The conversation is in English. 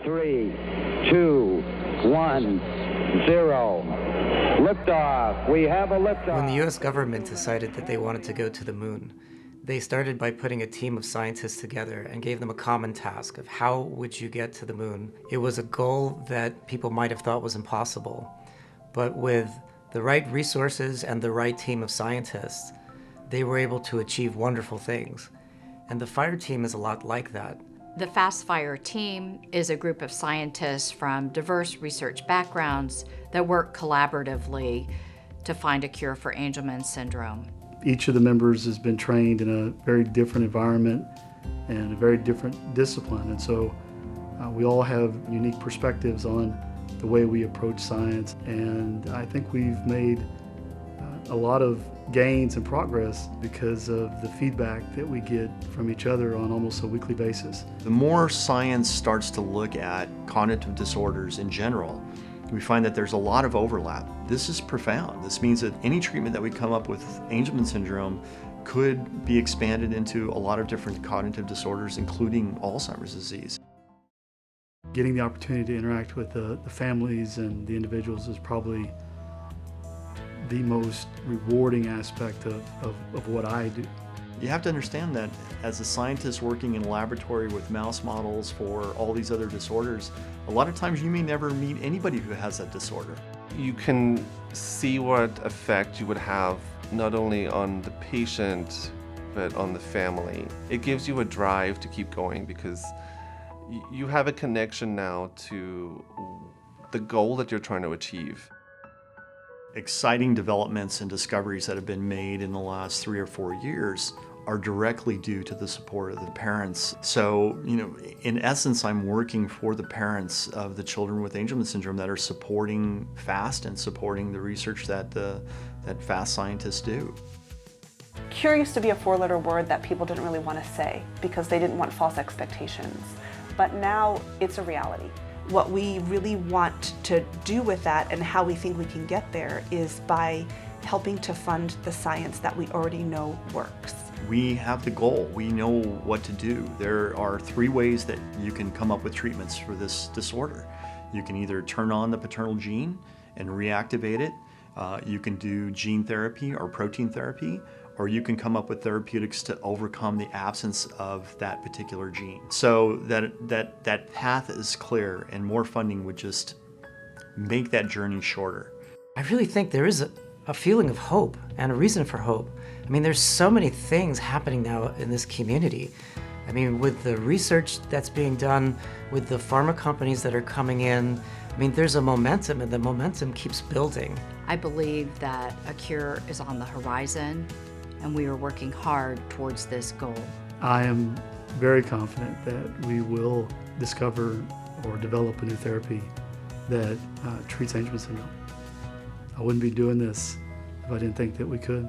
3, 2, 1, 0. Liftoff. We have a liftoff. When the U.S. government decided that they wanted to go to the moon, they started by putting a team of scientists together and gave them a common task of how would you get to the moon. It was a goal that people might have thought was impossible, but with the right resources and the right team of scientists, they were able to achieve wonderful things. And the fire team is a lot like that. The Fast Fire team is a group of scientists from diverse research backgrounds that work collaboratively to find a cure for Angelman syndrome. Each of the members has been trained in a very different environment and a very different discipline, and so we all have unique perspectives on the way we approach science, and I think we've made a lot of gains and progress because of the feedback that we get from each other on almost a weekly basis. The more science starts to look at cognitive disorders in general, we find that there's a lot of overlap. This is profound. This means that any treatment that we come up with Angelman syndrome could be expanded into a lot of different cognitive disorders, including Alzheimer's disease. Getting the opportunity to interact with the families and the individuals is probably the most rewarding aspect of what I do. You have to understand that as a scientist working in a laboratory with mouse models for all these other disorders, a lot of times you may never meet anybody who has that disorder. You can see what effect you would have not only on the patient, but on the family. It gives you a drive to keep going because you have a connection now to the goal that you're trying to achieve. Exciting developments and discoveries that have been made in the last 3 or 4 years are directly due to the support of the parents. So, in essence, I'm working for the parents of the children with Angelman syndrome that are supporting FAST and supporting the research that FAST scientists do. Cure used to be a 4-letter word that people didn't really want to say because they didn't want false expectations. But now it's a reality. What we really want to do with that and how we think we can get there is by helping to fund the science that we already know works. We have the goal. We know what to do. There are 3 ways that you can come up with treatments for this disorder. You can either turn on the paternal gene and reactivate it. You can do gene therapy or protein therapy, or you can come up with therapeutics to overcome the absence of that particular gene. So that path is clear, and more funding would just make that journey shorter. I really think there is a feeling of hope and a reason for hope. I mean, there's so many things happening now in this community. I mean, with the research that's being done, with the pharma companies that are coming in, I mean, there's a momentum, and the momentum keeps building. I believe that a cure is on the horizon, and we are working hard towards this goal. I am very confident that we will discover or develop a new therapy that treats Angelman syndrome. I wouldn't be doing this if I didn't think that we could.